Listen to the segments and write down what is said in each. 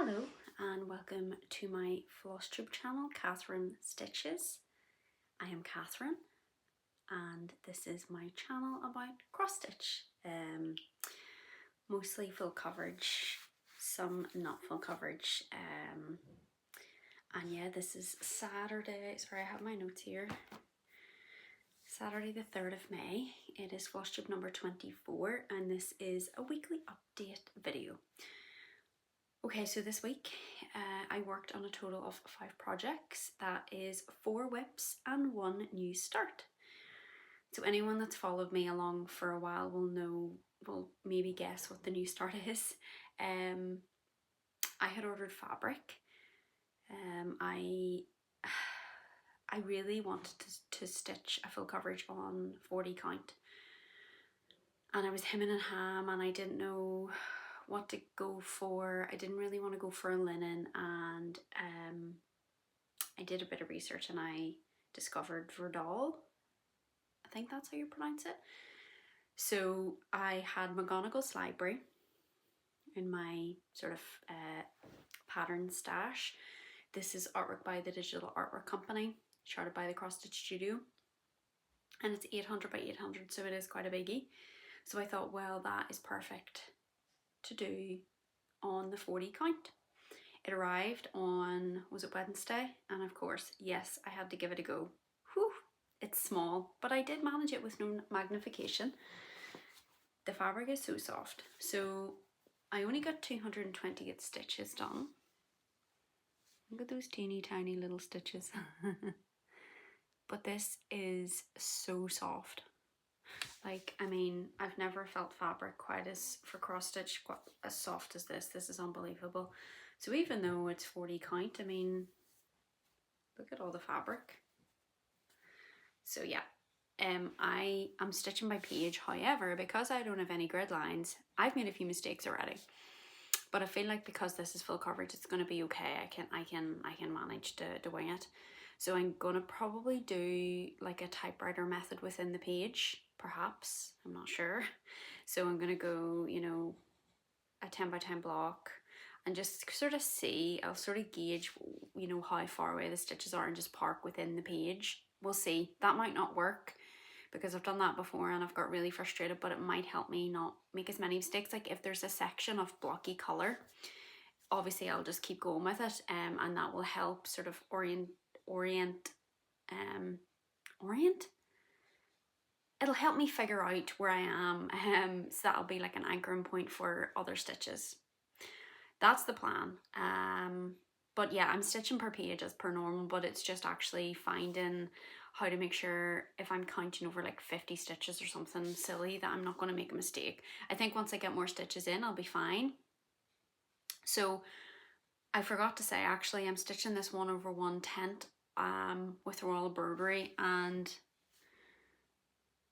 Hello and welcome to my Flosstube channel, Catherine Stitches. I am Catherine and this is my channel about cross stitch. Mostly full coverage, some not full coverage. And yeah, this is Saturday, sorry I have my notes here. Saturday the 3rd of May. It is Flosstube number 24 and this is a weekly update video. Okay, so this week I worked on a total of 5 projects. That is 4 WIPs and 1 new start. So anyone that's followed me along for a while will maybe guess what the new start is. I had ordered fabric. I really wanted to stitch a full coverage on 40 count. And I was hemming and ham and I didn't know what to go for. I didn't really want to go for a linen, and I did a bit of research and I discovered Verdal. I think that's how you pronounce it. So I had McGonagall's library in my sort of pattern stash. This is artwork by the Digital Artwork Company, charted by the Cross Stitch Studio, and it's 800 by 800, so it is quite a biggie. So I thought, well, that is perfect to do on the 40 count. It arrived on, was it Wednesday? And of course, yes, I had to give it a go. Whew, it's small, but I did manage it with no magnification. The fabric is so soft. So I only got 228 stitches done. Look at those teeny tiny little stitches. But this is so soft. Like, I mean, I've never felt fabric quite as, for cross stitch, quite as soft as this. This is unbelievable. So even though it's 40 count, I mean, look at all the fabric. So yeah, I am stitching by page. However, because I don't have any grid lines, I've made a few mistakes already. But I feel like because this is full coverage, it's going to be okay. I can manage to wing it. So I'm going to probably do like a typewriter method within the page, perhaps, I'm not sure. So I'm going to go, you know, a 10 by 10 block and just sort of see, I'll sort of gauge, you know, how far away the stitches are and just park within the page. We'll see. That might not work because I've done that before and I've got really frustrated, but it might help me not make as many mistakes. Like if there's a section of blocky colour, obviously I'll just keep going with it, and that will help sort of orient. It'll help me figure out where I am, so that'll be like an anchoring point for other stitches. That's the plan. But yeah, I'm stitching per page as per normal, but it's just actually finding how to make sure if I'm counting over like 50 stitches or something silly that I'm not going to make a mistake. I think once I get more stitches in, I'll be fine. So I forgot to say, actually, I'm stitching this 1/1 tent with Royal Burberry, and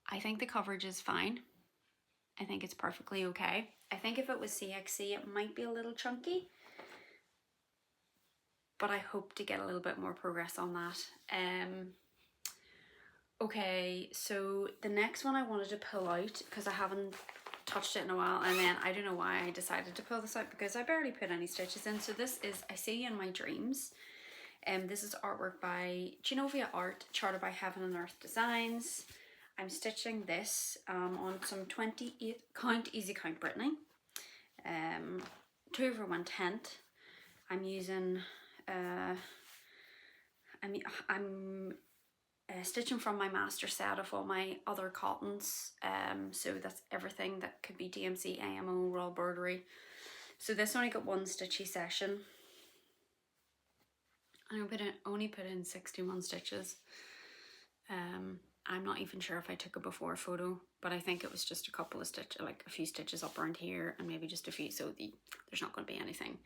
I think the coverage is fine. I think it's perfectly okay. I think if it was CXC, it might be a little chunky, but I hope to get a little bit more progress on that. Okay, so the next one I wanted to pull out because I haven't touched it in a while, and then I don't know why I decided to pull this out because I barely put any stitches in. So this is I See You in My Dreams. This is artwork by Genovia Art, charted by Heaven and Earth Designs. I'm stitching this on some 28 count Easycount Brittany, 2/1 tent. I'm using I'm stitching from my master set of all my other cottons, so that's everything that could be DMC, AMO, Royal Burberry. So this only got 1 stitchy session. I only put in 61 stitches. I'm not even sure if I took a before photo, but I think it was just a couple of stitches, like a few stitches up around here and maybe just a few, so there's not going to be anything.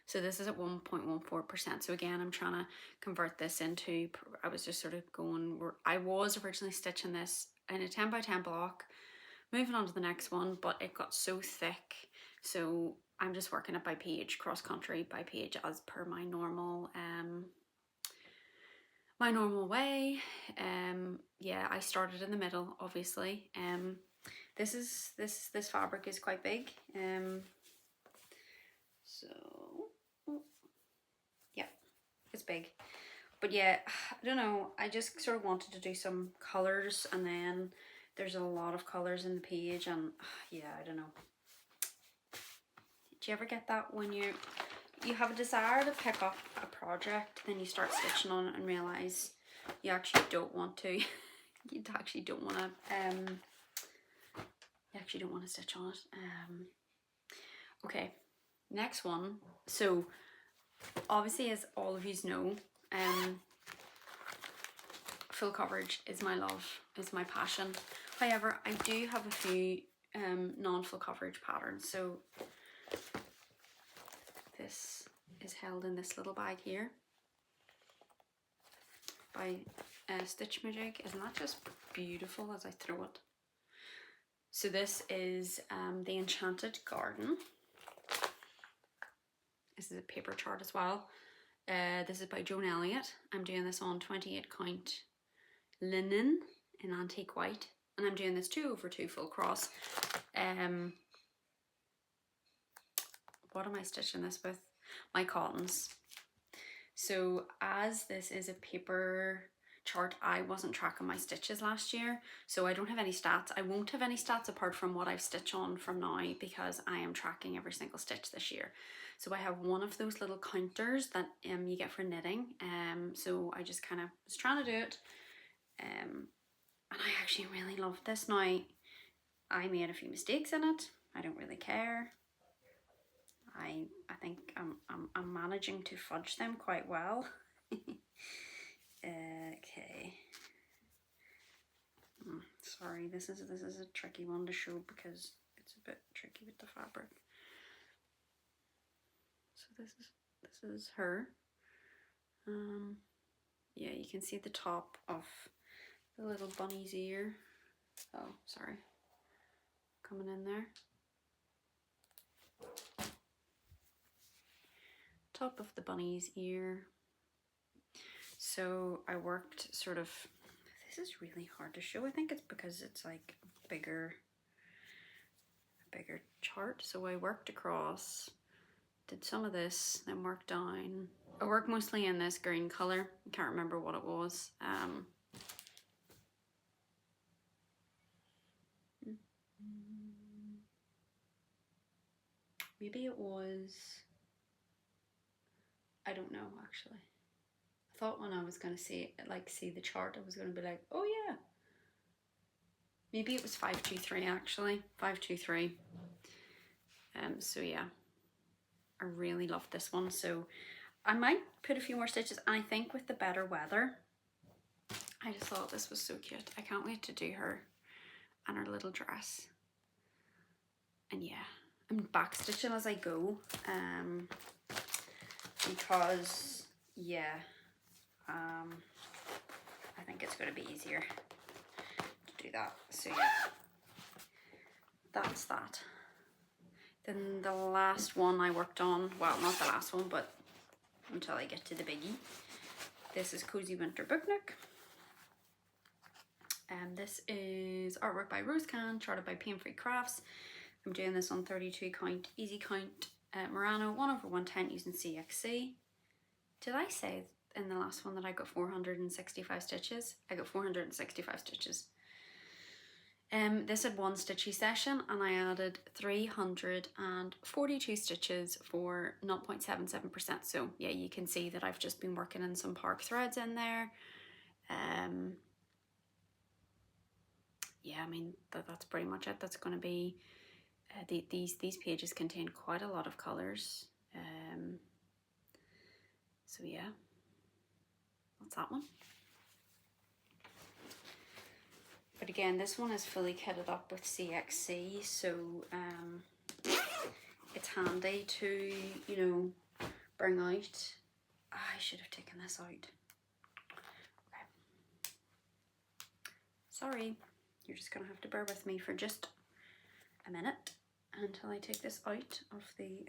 So this is at 1.14%. So again, I'm trying to convert this into, I was just sort of going, I was originally stitching this in a 10 by 10 block, moving on to the next one, but it got so thick. So I'm just working it by page, cross country by page as per my normal way. Yeah, I started in the middle, obviously. This fabric is quite big. So is big. But yeah, I don't know, I just sort of wanted to do some colours, and then there's a lot of colours in the page, and yeah, I don't know. Do you ever get that when you have a desire to pick up a project, then you start stitching on it and realise you actually don't want to. You actually don't want to stitch on it. Okay, next one. So obviously, as all of you know, full coverage is my love, is my passion. However, I do have a few non-full coverage patterns. So this is held in this little bag here by Stitch Magic. Isn't that just beautiful as I throw it? So this is the Enchanted Garden. This is a paper chart as well. This is by Joan Elliott. I'm doing this on 28 count linen in antique white, and I'm doing this 2/2 full cross. What am I stitching this with? My cottons. So as this is a paper chart, I wasn't tracking my stitches last year, so I don't have any stats. I won't have any stats apart from what I've stitched on from now, because I am tracking every single stitch this year. So I have one of those little counters that you get for knitting. So I just kind of was trying to do it. And I actually really loved this. Now, I made a few mistakes in it. I don't really care. I think I'm managing to fudge them quite well. Okay. Sorry, this is a tricky one to show because it's a bit tricky with the fabric. So this is her. Yeah, you can see the top of the little bunny's ear. Oh, sorry. Coming in there. Top of the bunny's ear. So I worked sort of, this is really hard to show. I think it's because it's like a bigger chart. So I worked across, did some of this, then worked down. I worked mostly in this green color. I can't remember what it was. Maybe it was, I don't know actually. I thought when I was gonna see the chart, I was gonna be like, oh yeah. Maybe it was 523 actually, 523. So yeah, I really love this one. So I might put a few more stitches, and I think with the better weather, I just thought this was so cute. I can't wait to do her and her little dress. And yeah, I'm back stitching as I go, because yeah, I think it's going to be easier to do that. So yeah, that's that. Then the last one I worked on, well, not the last one, but until I get to the biggie. This is Cozy Winter Booknook. And this is artwork by Rosecan, charted by Pain-Free Crafts. I'm doing this on 32 count Easycount Murano 1/110 using CXC. Did I say in the last one that I got 465 stitches? I got 465 stitches. This had one stitchy session, and I added 342 stitches for 0.77%. So yeah, you can see that I've just been working in some park threads in there. Yeah, I mean that's pretty much it. That's going to be these pages contain quite a lot of colors. So yeah, that's that one. But again, this one is fully kitted up with CXC, so it's handy to, you know, bring out. I should have taken this out. Okay. Sorry, you're just gonna have to bear with me for just a minute until I take this out of the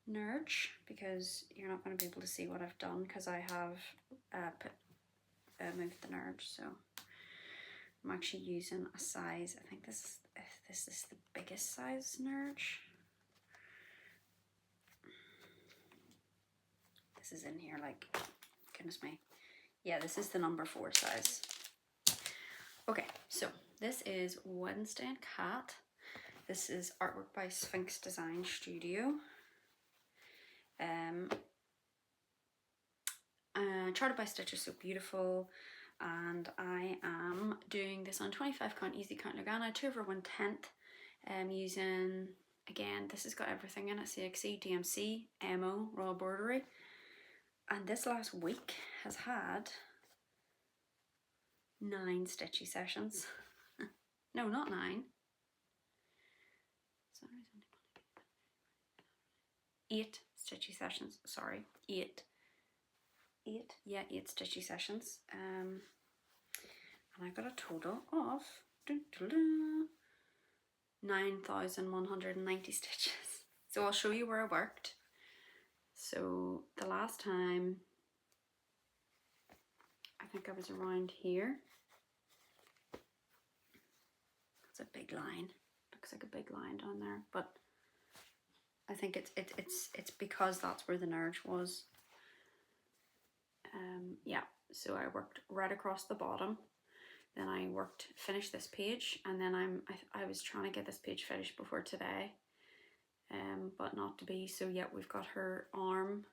nurge, because you're not going to be able to see what I've done because I have moved the nurge. So I'm actually using a size, I think this is the biggest size nurge. this is in here, like, goodness me. Yeah, this is the number 4 size. Okay, so this is Wednesday and Cat. This is artwork by Sphinx Design Studio. Charted by Stitch is so beautiful, and I am doing this on 25 count Easycount Lugana 2/1/10, using, again, this has got everything in it: CXC, DMC, MO, Raw Bordery, and this last week has had 9 stitchy sessions. No, not 9. 8 stitchy sessions, sorry, 8. 8 stitchy sessions. And I got a total of 9,190 stitches. So I'll show you where I worked. So the last time, I think I was around here. It's a big line. Looks like a big line down there, but I think it's because that's where the nerge was. Yeah, so I worked right across the bottom. Then I finished this page, and then I was trying to get this page finished before today, but not to be. So yeah, we've got her arm,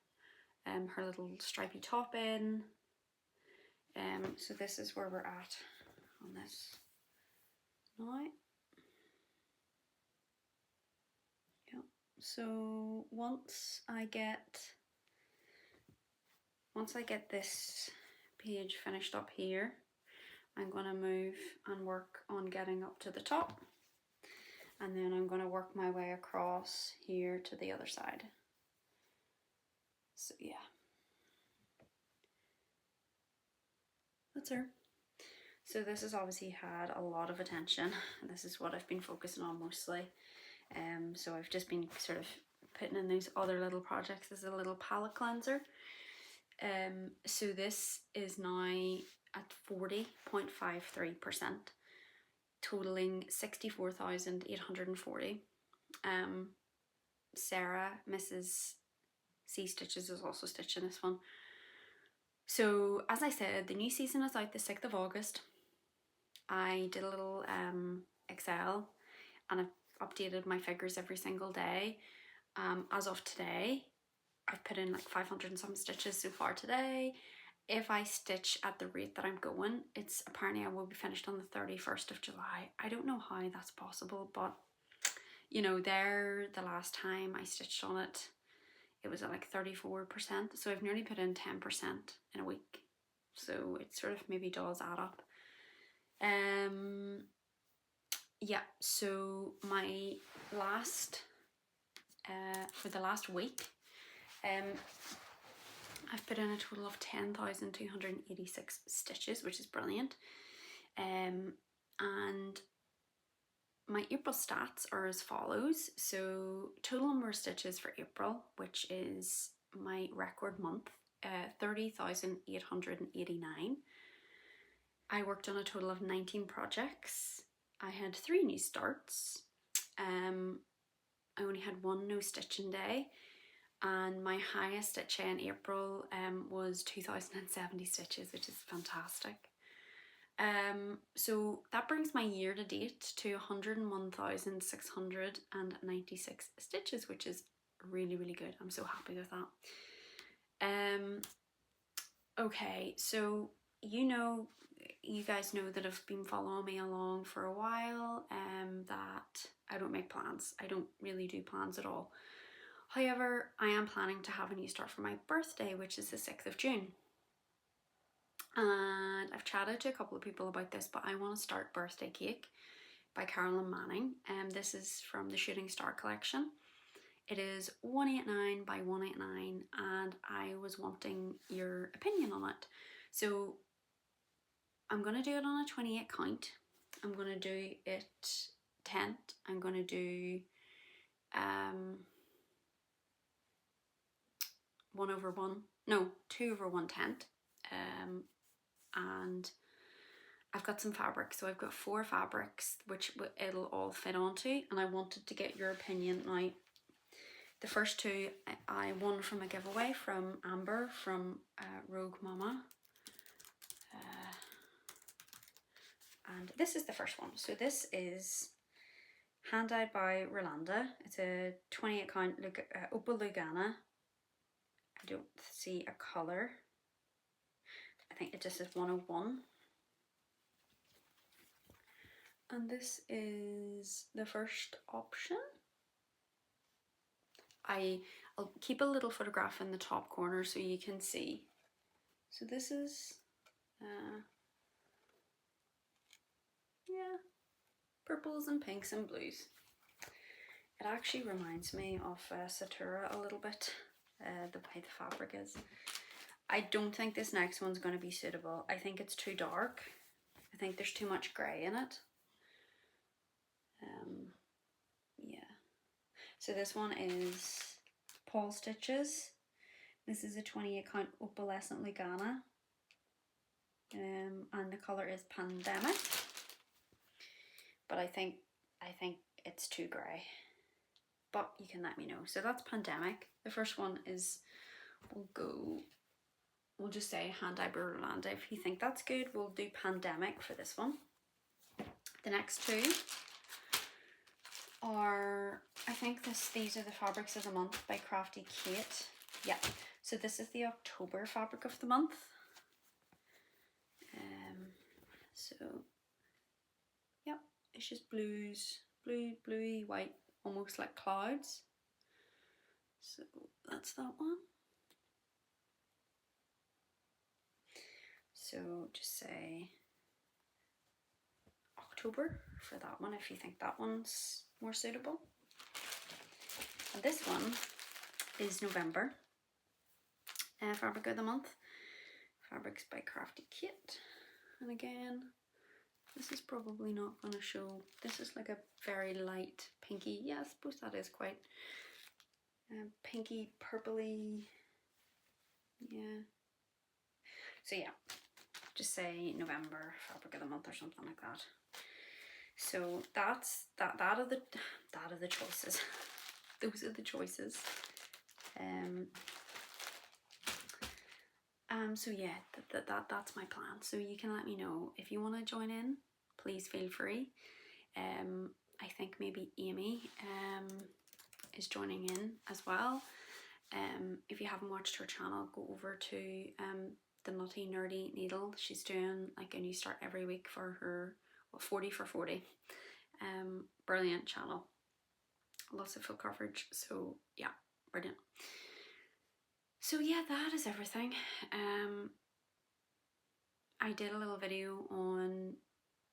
her little stripy top in. So this is where we're at on this now. Yeah. So once I get this page finished up here, I'm going to move and work on getting up to the top, and then I'm going to work my way across here to the other side. So yeah, that's her. So this has obviously had a lot of attention, and this is what I've been focusing on mostly. So I've just been sort of putting in these other little projects as a little palette cleanser. So this is now at 40.53%, totaling 64,840. Sara, Mrs. C Stitches, is also stitching this one. So as I said, the new season is out the 6th of August. I did a little Excel, and I've updated my figures every single day. As of today, I've put in like 500 and some stitches so far today. If I stitch at the rate that I'm going, it's apparently I will be finished on the 31st of July. I don't know how that's possible, but you know, the last time I stitched on it, it was at like 34%. So I've nearly put in 10% in a week. So it sort of maybe does add up. Yeah, so my last, for the last week, I've put in a total of 10,286 stitches, which is brilliant. And my April stats are as follows. So total number of stitches for April, which is my record month, 30,889. I worked on a total of 19 projects. I had 3 new starts. I only had 1 no stitching day, and my highest stitch in April was 2,070 stitches, which is fantastic. So that brings my year to date to 101,696 stitches, which is really, really good. I'm so happy with that. Okay, so you guys know that have been following me along for a while, that I don't make plans. I don't really do plans at all. However, I am planning to have a new start for my birthday, which is the 6th of June. And I've chatted to a couple of people about this, but I want to start Birthday Cake by Carolyn Manning. This is from the Shooting Star collection. It is 189 by 189, and I was wanting your opinion on it. So I'm going to do it on a 28 count. I'm going to do it 10th. I'm going to do 2/1/10th. And I've got some fabric, so I've got 4 fabrics which it'll all fit onto, and I wanted to get your opinion. Now, The first two I won from a giveaway from Amber from Rogue Mama. And this is the first one. So this is hand dyed by Rolanda. It's a 28 count Opal Lugana. I don't see a colour. I think it just says 101. And this is the first option. I'll keep a little photograph in the top corner so you can see. So this is, yeah, purples and pinks and blues. It actually reminds me of Satura a little bit, the way the fabric is. I don't think this next one's going to be suitable. I think it's too dark. I think there's too much grey in it. Yeah. So this one is Paul Stitches. This is a 28 count opalescent Lugana. And the colour is Pandemic. But I think it's too grey. But you can let me know. So that's Pandemic. The first one is, we'll just say hand dyed by Rolanda. If you think that's good, we'll do Pandemic for this one. The next two are, I think these are the fabrics of the month by Crafty Kate. Yeah, so this is the October fabric of the month. So yeah, it's just blues, bluey white, almost like clouds. So that's that one. So just say October for that one if you think that one's more suitable. And this one is November fabric of the month. Fabrics by Crafty Kate. And again, this is probably not going to show. This is like a very light pinky. Yeah, I suppose that is quite pinky purpley. Yeah. So yeah, just say November fabric of the month or something like that. So that's that of the choices. Those are the choices. So yeah, that's my plan. So you can let me know if you want to join in. Please feel free. I think maybe Amy is joining in as well. If you haven't watched her channel, go over to the Nutty Nerdy Needle. She's doing like a new start every week for her 40 for 40. Brilliant channel. Lots of full coverage. So yeah, brilliant. So yeah, that is everything. I did a little video on,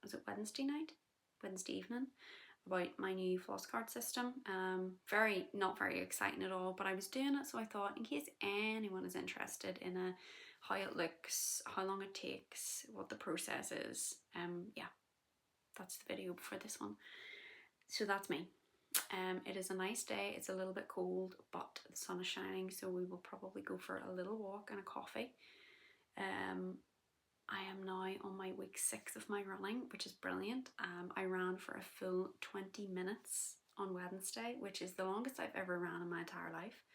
was it Wednesday evening, about my new floss card system. Not very exciting at all, but I was doing it, so I thought in case anyone is interested in how it looks, how long it takes, what the process is, yeah, that's the video for this one. So that's me. It is a nice day. It's a little bit cold, but the sun is shining, so we will probably go for a little walk and a coffee. I am now on my week 6 of my running, which is brilliant. I ran for a full 20 minutes on Wednesday, which is the longest I've ever ran in my entire life.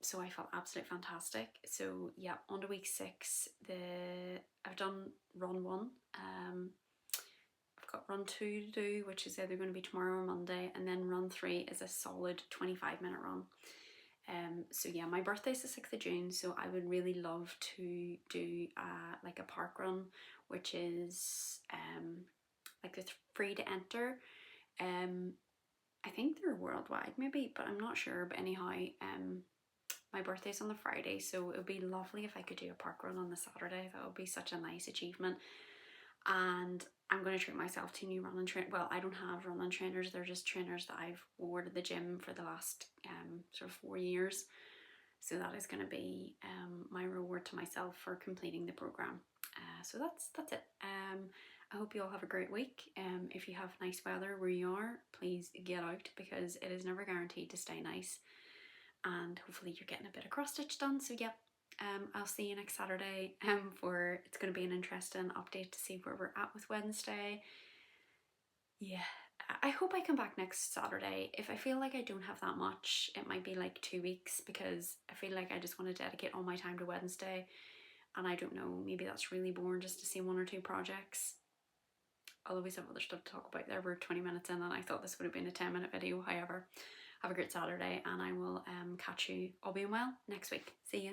So I felt absolutely fantastic. So yeah, on to week 6. I've done run 1. I've got run 2 to do, which is either going to be tomorrow or Monday, and then run 3 is a solid 25-minute run. So yeah, my birthday's the 6th of June, so I would really love to do like a park run, which is like it's free to enter. I think they're worldwide maybe, but I'm not sure. But anyhow, my birthday's on the Friday, so it would be lovely if I could do a park run on the Saturday. That would be such a nice achievement. And I'm going to treat myself to new running trainers. Well, I don't have running trainers. They're just trainers that I've worn at the gym for the last sort of 4 years. So that is going to be my reward to myself for completing the program. So that's it. I hope you all have a great week. If you have nice weather where you are, please get out, because it is never guaranteed to stay nice. And hopefully you're getting a bit of cross stitch done. So yeah. I'll see you next Saturday it's going to be an interesting update to see where we're at with Wednesday. Yeah, I hope I come back next Saturday. If I feel like I don't have that much, it might be like 2 weeks, because I feel like I just want to dedicate all my time to Wednesday, and I don't know, maybe that's really boring just to see 1 or 2 projects. I'll always have other stuff to talk about. There, we're 20 minutes in and I thought this would have been a 10-minute video. However, have a great Saturday, and I will catch you, all being well, next week. See ya.